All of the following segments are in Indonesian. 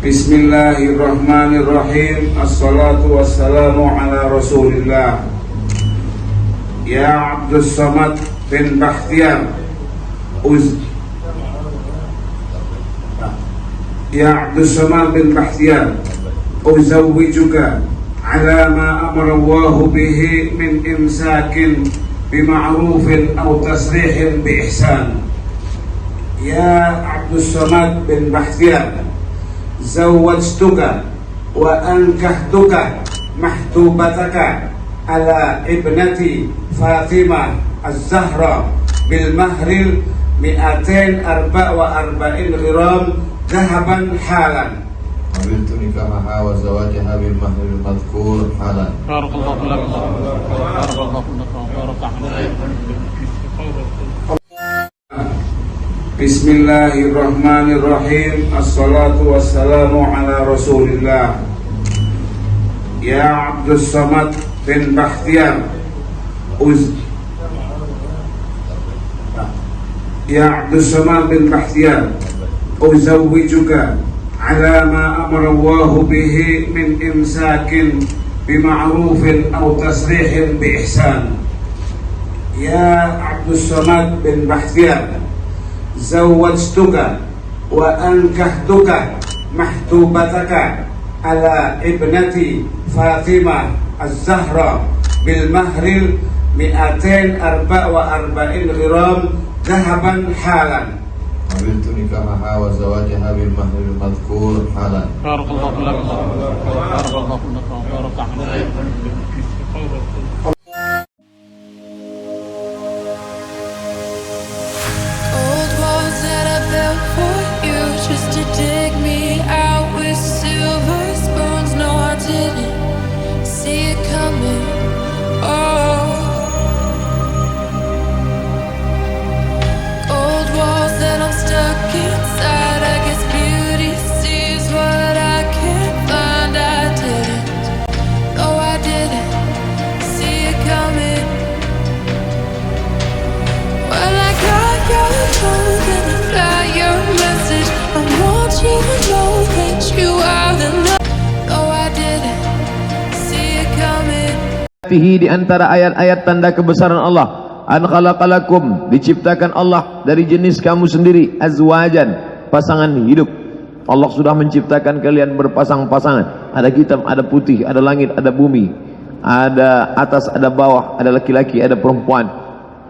Bismillahirrahmanirrahim. Assalatu wassalamu ala Rasulillah. Ya Abdus Samad bin Bakhtiar Ya Abdus Samad bin Bakhtiar, uzawwijuka ala ma amara Allahu bihi min imsakin bima'rufin aw tasrihin bi ihsan. Ya Abdus Samad bin Bakhtiar, zawwajtuka wa ankahtuka mahtubataka ala ibnati Fatimah Az-Zahra bil mahril 244 gram dhahaban halan. Qabiltu nikahaha wa zawajaha bil mahril madhkur halan. Barakallahu lakum. Barakallahu lakum. Bismillahirrahmanirrahim. Assalatu wassalamu ala Rasulillah. Ya Abdus Samad bin Bakhtiar, Ya Abdus Samad bin Bakhtiar, uzawwijuka ala ma amara Allahu bihi min imsakin bima'rufin aw tasrihin bi ihsan. Ya Abdus Samad bin Bakhtiar, zawwajtuka wa ankahtuka mahtubataka ala ibnati Fatimah Az-Zahra bil mahril 244 gram dhahaban halan. Qabiltu nikahaha wa zawajaha bil mahril madhkur halan. Barakallahu lakum. Barakallahu lakum. Old walls that I built for you just to dig me out with silver spoons. No, I didn't see it coming. Oh, old walls that I'm stuck inside. I guess beauty sees what I can't find. I didn't, no, I didn't see it coming. Well, I got your phone and I got your message. I want you to know that you are the love. No, I didn't see it coming. Di antara ayat-ayat tanda kebesaran Allah, an khalaqalakum, diciptakan Allah dari jenis kamu sendiri, azwajan, pasangan hidup. Allah sudah menciptakan kalian berpasang-pasangan, ada hitam, ada putih, ada langit, ada bumi, ada atas, ada bawah, ada laki-laki, ada perempuan.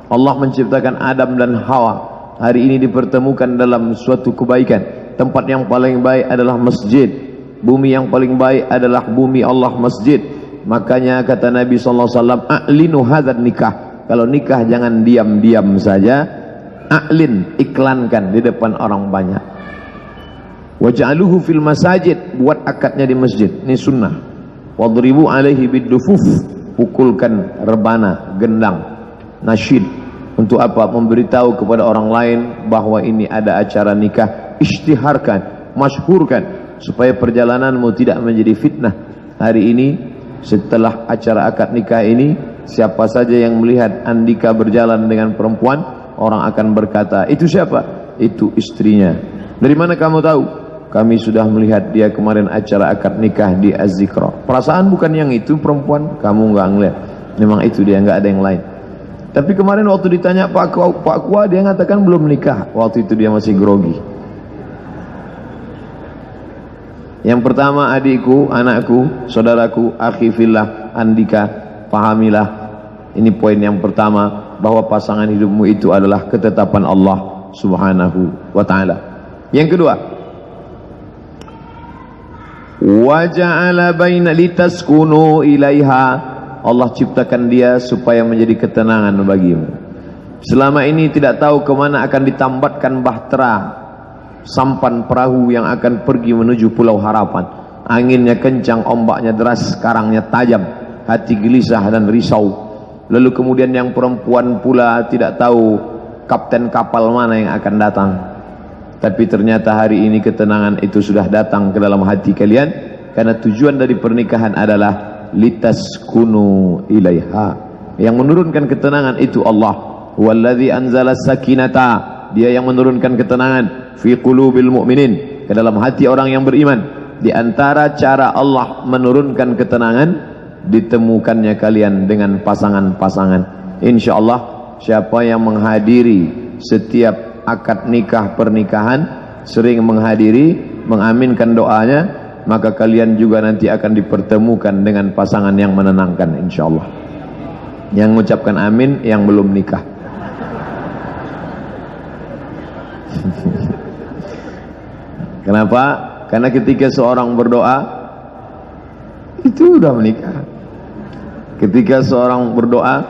Allah menciptakan Adam dan Hawa. Hari ini dipertemukan dalam suatu kebaikan. Tempat yang paling baik adalah masjid. Bumi yang paling baik adalah bumi Allah, masjid. Makanya kata Nabi SAW, a'linu hadzal nikah. Kalau nikah jangan diam-diam saja. A'lin, iklankan di depan orang banyak. Waj'aluhu fil masajid, buat akadnya di masjid. Ini sunnah. Wadribu alaihi biddufuf, pukulkan rebana, gendang, nasyid. Untuk apa? Memberitahu kepada orang lain bahwa ini ada acara nikah. Isytiharkan, masyhurkan, supaya perjalananmu tidak menjadi fitnah. Hari ini setelah acara akad nikah ini, siapa saja yang melihat Andika berjalan dengan perempuan, orang akan berkata, itu siapa? Itu istrinya. Dari mana kamu tahu? Kami sudah melihat dia kemarin acara akad nikah di Az-Zikra. Perasaan bukan yang itu perempuan, kamu nggak ngeliat. Memang itu dia, nggak ada yang lain. Tapi kemarin waktu ditanya Pak Kua, dia mengatakan belum nikah. Waktu itu dia masih grogi. Yang pertama, adikku, anakku, saudaraku, akhi fillah, Andika, pahamilah. Ini poin yang pertama, bahwa pasangan hidupmu itu adalah ketetapan Allah Subhanahu wa ta'ala. Yang kedua, wa ja'ala baina litaskunu ilaiha, Allah ciptakan dia supaya menjadi ketenangan bagimu. Selama ini tidak tahu kemana akan ditambatkan bahtera, sampan perahu yang akan pergi menuju Pulau Harapan. Anginnya kencang, ombaknya deras, karangnya tajam, hati gelisah dan risau. Lalu kemudian yang perempuan pula tidak tahu kapten kapal mana yang akan datang. Tapi ternyata hari ini ketenangan itu sudah datang ke dalam hati kalian, karena tujuan dari pernikahan adalah litaskunu ilaiha. Yang menurunkan ketenangan itu Allah. Walladzi anzala sakinata, dia yang menurunkan ketenangan fi qulubil mu'minin, ke dalam hati orang yang beriman. Di antara cara Allah menurunkan ketenangan, ditemukannya kalian dengan pasangan-pasangan. InsyaAllah siapa yang menghadiri setiap akad nikah pernikahan, sering menghadiri, mengaminkan doanya, maka kalian juga nanti akan dipertemukan dengan pasangan yang menenangkan insyaallah. Yang mengucapkan amin yang belum nikah. Kenapa? Karena ketika seorang berdoa itu sudah menikah. Ketika seorang berdoa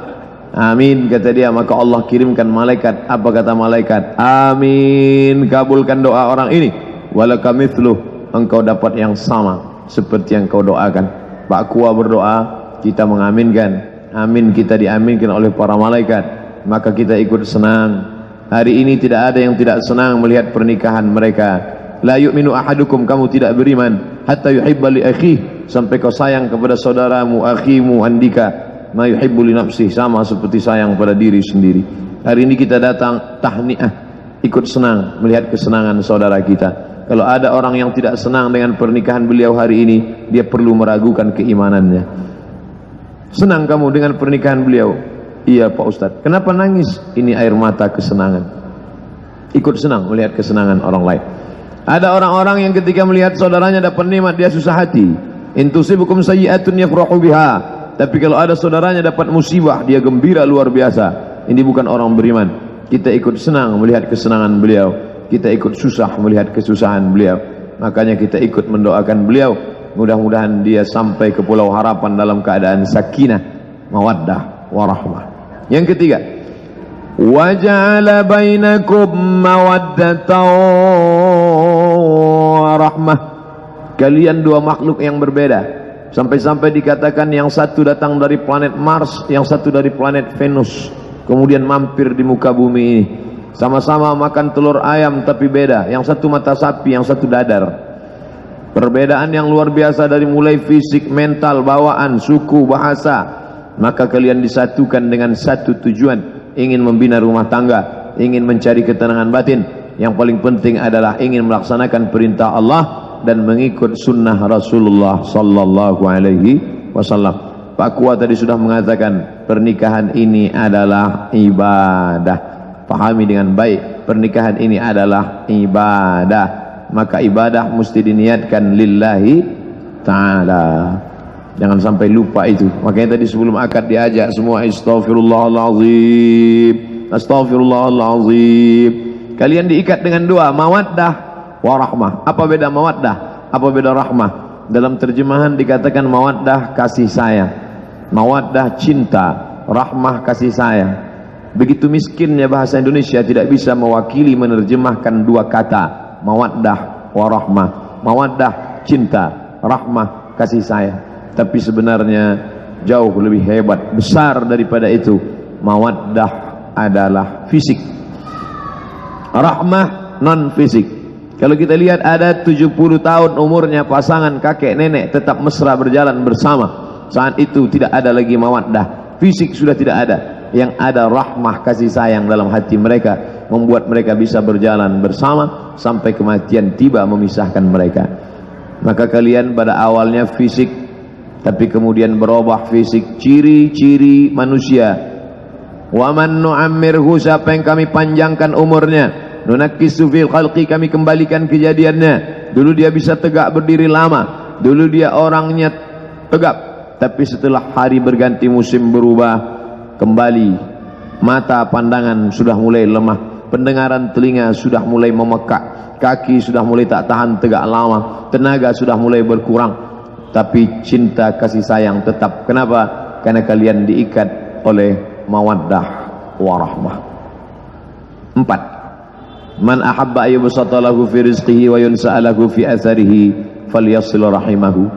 amin kata dia, maka Allah kirimkan malaikat. Apa kata malaikat? Amin, kabulkan doa orang ini. Walaka mithluh, engkau dapat yang sama seperti yang kau doakan. Pak Kua berdoa, kita mengaminkan. Amin kita diaminkan oleh para malaikat, maka kita ikut senang. Hari ini tidak ada yang tidak senang melihat pernikahan mereka. La yu'minu ahadukum, kamu tidak beriman hatta yuhibba li akhihi, sampai kau sayang kepada saudaramu, akhimu, andika ma yuhibbu li nafsihi, sama seperti sayang pada diri sendiri. Hari ini kita datang tahniah, ikut senang melihat kesenangan saudara kita. Kalau ada orang yang tidak senang dengan pernikahan beliau hari ini, dia perlu meragukan keimanannya. Senang kamu dengan pernikahan beliau? Iya Pak Ustadz. Kenapa nangis? Ini air mata kesenangan. Ikut senang melihat kesenangan orang lain. Ada orang-orang yang ketika melihat saudaranya dapat nikmat, dia susah hati. In tusibukum sayyi'atun yafrahu biha. Tapi kalau ada saudaranya dapat musibah, dia gembira luar biasa. Ini bukan orang beriman. Kita ikut senang melihat kesenangan beliau, kita ikut susah melihat kesusahan beliau. Makanya kita ikut mendoakan beliau, mudah-mudahan dia sampai ke pulau harapan dalam keadaan sakinah, mawaddah, warahmah. Yang ketiga, wa ja'ala bainakum mawaddatan warahmah. Kalian dua makhluk yang berbeda, sampai-sampai dikatakan yang satu datang dari planet Mars, yang satu dari planet Venus, kemudian mampir di muka bumi ini. Sama-sama makan telur ayam tapi beda, yang satu mata sapi, yang satu dadar. Perbedaan yang luar biasa dari mulai fisik, mental, bawaan, suku, bahasa. Maka kalian disatukan dengan satu tujuan, ingin membina rumah tangga, ingin mencari ketenangan batin. Yang paling penting adalah ingin melaksanakan perintah Allah dan mengikut sunnah Rasulullah sallallahu alaihi wasallam. Pak Kua tadi sudah mengatakan pernikahan ini adalah ibadah. Pahami dengan baik, pernikahan ini adalah ibadah. Maka ibadah mesti diniatkan lillahi ta'ala. Jangan sampai lupa itu. Makanya tadi sebelum akad diajak semua astaghfirullahalazim, astaghfirullahalazim. Kalian diikat dengan doa mawaddah warahmah. Apa beda mawaddah? Apa beda rahmah? Dalam terjemahan dikatakan mawaddah kasih sayang, mawaddah cinta, rahmah kasih sayang. Begitu miskinnya bahasa Indonesia tidak bisa mewakili menerjemahkan dua kata, mawaddah warahmah. Mawaddah cinta, rahmah kasih sayang. Tapi sebenarnya jauh lebih hebat, besar daripada itu. Mawaddah adalah fisik, rahmah non fisik. Kalau kita lihat ada 70 tahun umurnya pasangan kakek nenek tetap mesra berjalan bersama. Saat itu tidak ada lagi mawaddah, fisik sudah tidak ada. Yang ada rahmah kasih sayang dalam hati mereka, membuat mereka bisa berjalan bersama sampai kematian tiba memisahkan mereka. Maka kalian pada awalnya fisik, tapi kemudian berubah fisik, ciri-ciri manusia. Wa man nu'ammirhu, siapa yang kami panjangkan umurnya, nunakkisu fil khalqi, kami kembalikan kejadiannya. Dulu dia bisa tegak berdiri lama, dulu dia orangnya tegap, tapi setelah hari berganti musim berubah, kembali mata pandangan sudah mulai lemah, pendengaran telinga sudah mulai memekak, kaki sudah mulai tak tahan tegak lama, tenaga sudah mulai berkurang, tapi cinta kasih sayang tetap. Kenapa? Karena kalian diikat oleh mawaddah warahmah. 4. Man ahabba ayyubsata lahu fi rizqihi wa yunsa'alahu fi atharihi falyasil rahimahu.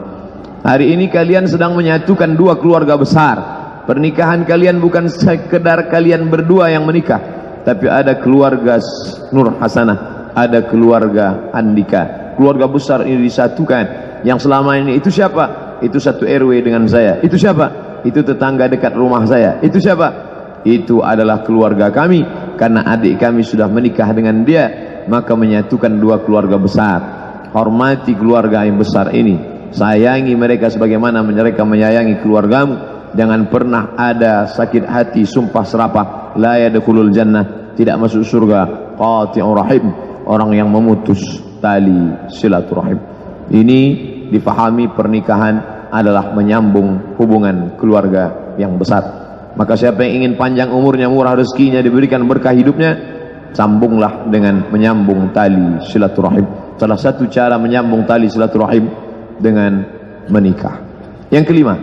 Hari ini kalian sedang menyatukan dua keluarga besar. Pernikahan kalian bukan sekedar kalian berdua yang menikah, tapi ada keluarga Nur Hasanah, ada keluarga Andika. Keluarga besar ini disatukan. Yang selama ini itu siapa? Itu satu RW dengan saya. Itu siapa? Itu tetangga dekat rumah saya. Itu siapa? Itu adalah keluarga kami. Karena adik kami sudah menikah dengan dia, maka menyatukan dua keluarga besar. hormati keluarga yang besar ini, sayangi mereka sebagaimana mereka menyayangi keluargamu. Jangan pernah ada sakit hati, sumpah serapah. La yadkhulul jannah, tidak masuk surga qati'ur rahim, orang yang memutus tali silaturahim. Ini difahami pernikahan adalah menyambung hubungan keluarga yang besar. Maka siapa yang ingin panjang umurnya, murah rezekinya, diberikan berkah hidupnya, sambunglah dengan menyambung tali silaturahim. Salah satu cara menyambung tali silaturahim dengan menikah. Yang kelima,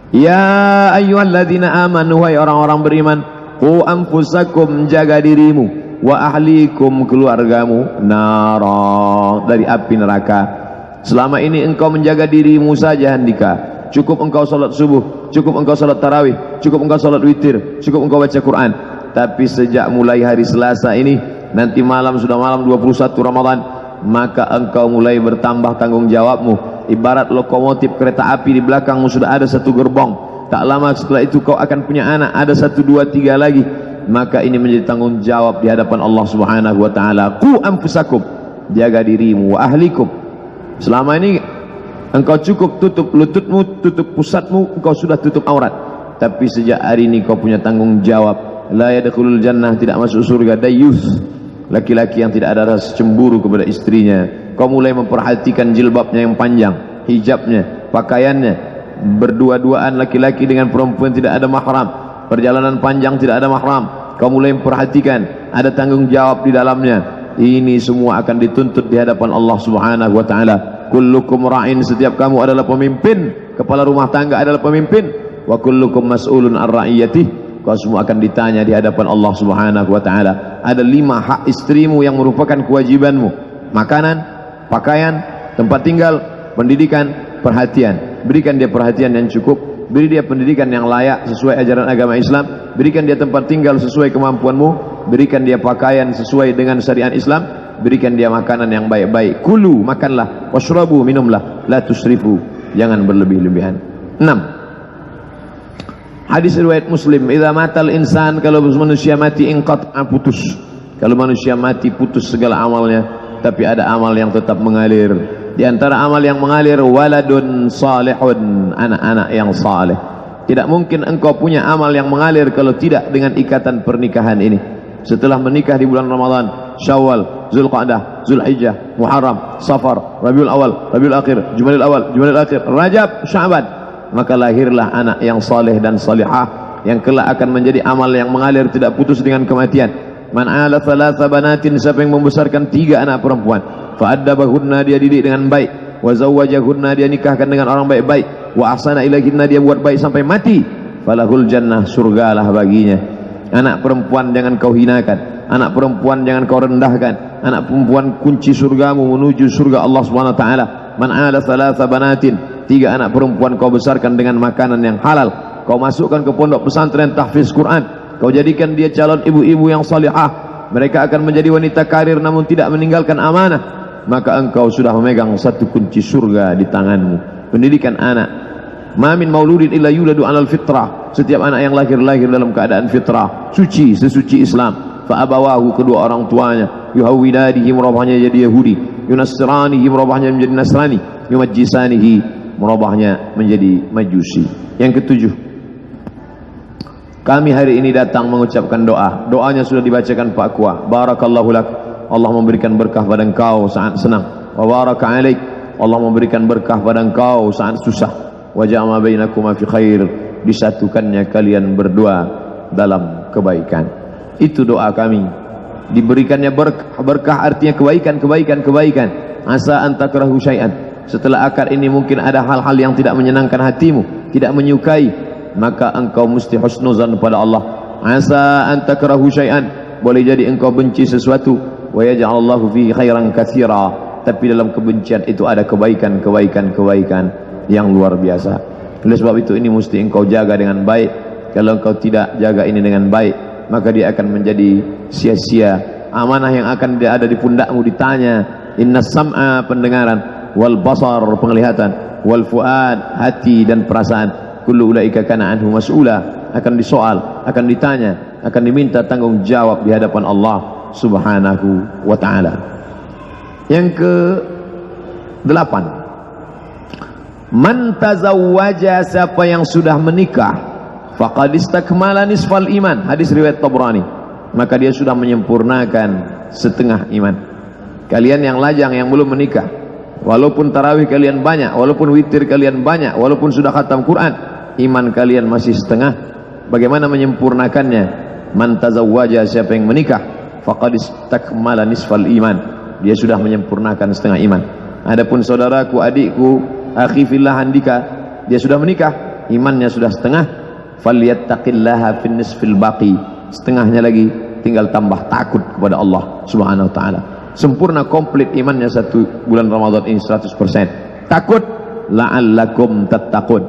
ya ayyuhalladzina amanu, wahai orang-orang beriman, qu anfusakum, jaga dirimu, wa ahlikum, keluargamu, nara, dari api neraka. Selama ini engkau menjaga dirimu saja, Handika. Cukup engkau salat subuh, cukup engkau salat tarawih, cukup engkau salat witir, cukup engkau baca Quran. Tapi sejak mulai hari Selasa ini, nanti malam sudah malam 21 Ramadan, maka engkau mulai bertambah tanggung jawabmu. Ibarat lokomotif kereta api, di belakangmu sudah ada satu gerbong. Tak lama setelah itu kau akan punya anak, ada 1, 2, 3 lagi. Maka ini menjadi tanggung jawab di hadapan Allah Subhanahu wa taala. Qu anfusakum, jaga dirimu, wa ahlikum. Selama ini engkau cukup tutup lututmu, tutup pusatmu, engkau sudah tutup aurat. Tapi sejak hari ini kau punya tanggung jawab. La yadkhulul jannah, tidak masuk surga dayyus, laki-laki yang tidak ada rasa cemburu kepada istrinya. Kau mulai memperhatikan jilbabnya yang panjang, hijabnya, pakaiannya, berdua-duaan laki-laki dengan perempuan tidak ada mahram, perjalanan panjang tidak ada mahram. Kau mulai memperhatikan, ada tanggung jawab di dalamnya. Ini semua akan dituntut di hadapan Allah Subhanahu wa taala. Kullukum ra'in, setiap kamu adalah pemimpin, kepala rumah tangga adalah pemimpin. Wa kullukum mas'ulun ar ra'iyatih, kau semua akan ditanya di hadapan Allah Subhanahu wa taala. Ada 5 hak istrimu yang merupakan kewajibanmu: makanan, pakaian, tempat tinggal, pendidikan, perhatian. Berikan dia perhatian yang cukup, beri dia pendidikan yang layak sesuai ajaran agama Islam, berikan dia tempat tinggal sesuai kemampuanmu, berikan dia pakaian sesuai dengan syariat Islam, berikan dia makanan yang baik-baik. Kulu, makanlah, washrabu, minumlah, la tusrifu, jangan berlebih-lebihan. 6. Hadis riwayat Muslim, idza matal insan, kalau manusia mati, inqata'a, putus. Kalau manusia mati, putus segala amalnya, tapi ada amal yang tetap mengalir. Di antara amal yang mengalir, waladun salihun, anak-anak yang saleh. Tidak mungkin engkau punya amal yang mengalir kalau tidak dengan ikatan pernikahan ini. Setelah menikah di bulan Ramadan, Syawal, Zulqa'dah, Zulhijjah, Muharram, Safar, Rabiul Awal, Rabiul Akhir, Jumadil Awal, Jumadil Akhir, Rajab, Sya'ban, maka lahirlah anak yang saleh dan salihah yang kelak akan menjadi amal yang mengalir tidak putus dengan kematian. Man 'ala thalatha banatin, siapa yang membesarkan 3 anak perempuan, fa'addabahunna, dia didik dengan baik, wa zawwajahunna, dia nikahkan dengan orang baik-baik, wa ahsana ilaihinna, dia buat baik sampai mati, falahul jannah, surgalah baginya. Anak perempuan jangan kau hinakan, anak perempuan jangan kau rendahkan. Anak perempuan kunci surgamu menuju surga Allah Subhanahu wa taala. Man 'ala thalatha banatin, 3 anak perempuan kau besarkan dengan makanan yang halal. Kau masukkan ke pondok pesantren tahfiz Quran. Kau jadikan dia calon ibu-ibu yang salihah. Mereka akan menjadi wanita karir namun tidak meninggalkan amanah. Maka engkau sudah memegang satu kunci surga di tanganmu. Pendidikan anak. Ma min mauludin illa yuladu 'alal fitrah. Setiap anak yang lahir dalam keadaan fitrah, suci, sesuci Islam. Fa abawahu, kedua orang tuanya, yuhawwidanihi, merubahnya jadi Yahudi, yunassiranihi, merubahnya menjadi Nasrani, yumajjisanihi, merubahnya menjadi Majusi. Yang ketujuh, kami hari ini datang mengucapkan doa. Doanya sudah dibacakan Pak Kua. Barakallahu lak, Allah memberikan berkah pada engkau saat senang. Wa baraka alaik, Allah memberikan berkah pada engkau saat susah. Wa ja'ama bainakuma fi khair, disatukannya kalian berdua dalam kebaikan. Itu doa kami. Diberikannya berkah artinya kebaikan. Asa an takrahu syai'an, setelah akad ini mungkin ada hal-hal yang tidak menyenangkan hatimu, tidak menyukai, maka engkau mesti husnuzan pada Allah. Asa an takrahu syai'an, boleh jadi engkau benci sesuatu, wa yaj'alallahu fihi khairan katsira, tapi dalam kebencian itu ada kebaikan yang luar biasa. Oleh sebab itu ini mesti engkau jaga dengan baik. Kalau engkau tidak jaga ini dengan baik, maka dia akan menjadi sia-sia. Amanah yang akan ada di pundakmu ditanya. Innas sam'a, pendengaran, wal basar, penglihatan, wal fuad, hati dan perasaan, kullu ulaika kana anhu mas'ula, akan disoal, akan ditanya, akan diminta tanggung jawab di hadapan Allah Subhanahu wa ta'ala. Yang ke-8, man tazawwaja, siapa yang sudah menikah, faqad istakmala nisfal iman, hadis riwayat Tabrani, maka dia sudah menyempurnakan setengah iman. Kalian yang lajang yang belum menikah, walaupun tarawih kalian banyak, walaupun witir kalian banyak, walaupun sudah khatam Quran, iman kalian masih setengah. Bagaimana menyempurnakannya? Man tazawwaja, siapa yang menikah, faqad istakmala nisfal iman, dia sudah menyempurnakan setengah iman. Adapun saudaraku, adikku, akhi fillah Handika, dia sudah menikah, imannya sudah setengah, falyattaqillaha fin nisfil baqi, setengahnya lagi tinggal tambah takut kepada Allah Subhanahu wa taala. Sempurna komplit imannya 1 bulan Ramadan ini 100%. Takut, la'allakum tattaqun.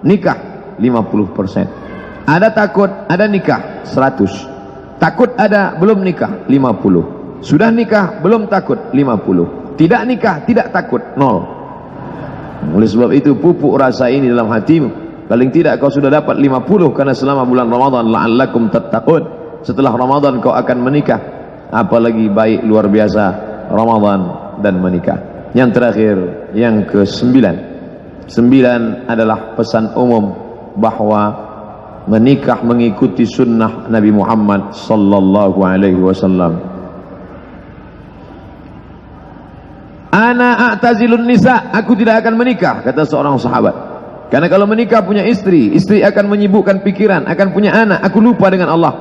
Nikah 50%. Ada takut, ada nikah 100. Takut ada, belum nikah 50. Sudah nikah, belum takut 50. Tidak nikah, tidak takut 0. Oleh sebab itu pupuk rasa ini dalam hatimu. Paling tidak kau sudah dapat 50, karena selama bulan Ramadan la'allakum tattaqun. Setelah Ramadan kau akan menikah. Apalagi baik luar biasa Ramadan dan menikah. Yang terakhir, yang ke-9. 9 adalah pesan umum bahwa menikah mengikuti sunnah Nabi Muhammad sallallahu alaihi wasallam. Ana a'tazilun nisa, aku tidak akan menikah, kata seorang sahabat. Karena kalau menikah punya istri, istri akan menyibukkan pikiran, akan punya anak, aku lupa dengan Allah.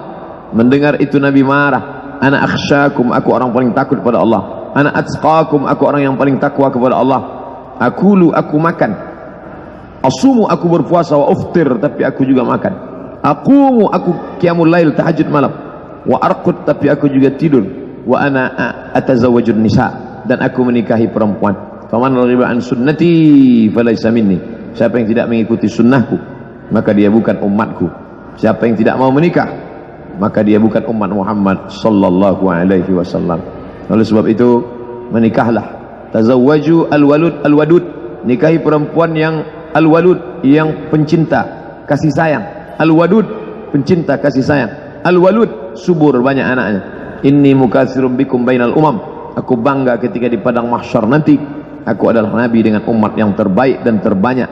Mendengar itu Nabi marah. Ana akhsyakum, aku orang paling takut kepada Allah. Ana atqakum, aku orang yang paling takwa kepada Allah. Akulu, aku makan. Asumu, aku berpuasa, wa uftir, tapi aku juga makan. Aqumu, aku qiyamul lail, tahajud malam. Wa arqud, tapi aku juga tidur. Wa ana atazawwajun nisa, dan aku menikahi perempuan. Faman raghiba an sunnati falaysa minni, siapa yang tidak mengikuti sunnahku, maka dia bukan umatku. Siapa yang tidak mau menikah, maka dia bukan umat Muhammad sallallahu alaihi wasallam. Oleh sebab itu, menikahlah. Tazawwaju alwalud alwadud, nikahi perempuan yang alwalud, yang pencinta, kasih sayang. Alwadud, pencinta, kasih sayang. Alwalud, subur, banyak anaknya. Inni mukatsirun bikum bainal umam, aku bangga ketika di padang mahsyar nanti aku adalah nabi dengan umat yang terbaik dan terbanyak.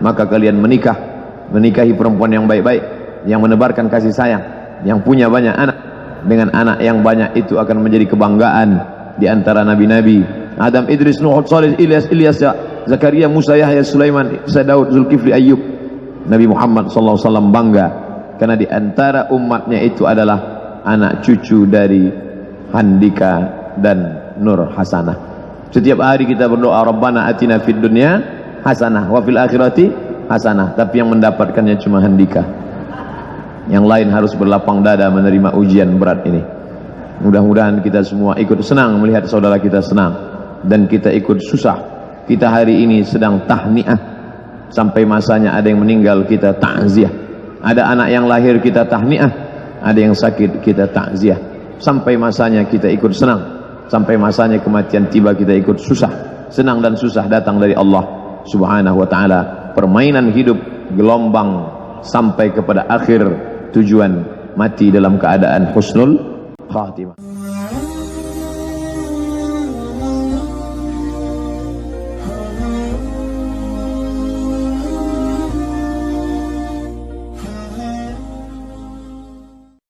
Maka kalian menikah, menikahi perempuan yang baik-baik, yang menebarkan kasih sayang, yang punya banyak anak. Dengan anak yang banyak itu akan menjadi kebanggaan di antara nabi-nabi. Adam, Idris, Nuh, Salih, Ilyas, Zakaria, Musa, Yahya, Sulaiman, Isa, Daud, Zulkifli, Ayyub. Nabi Muhammad sallallahu alaihi wasallam bangga karena di antara umatnya itu adalah anak cucu dari Handika dan Nur Hasanah. Setiap hari kita berdoa, Rabbana atina fid dunya hasanah wa fil akhirati hasanah, tapi yang mendapatkannya cuma Handika. Yang lain harus berlapang dada menerima ujian berat ini. Mudah-mudahan kita semua ikut senang melihat saudara kita senang, dan kita ikut susah. Kita hari ini sedang tahniah, sampai masanya ada yang meninggal kita takziah. Ada anak yang lahir kita tahniah, ada yang sakit kita takziah. Sampai masanya kita ikut senang, sampai masanya kematian tiba kita ikut susah. Senang dan susah datang dari Allah Subhanahu wa ta'ala. Permainan hidup gelombang sampai kepada akhir tujuan, mati dalam keadaan husnul khatimah.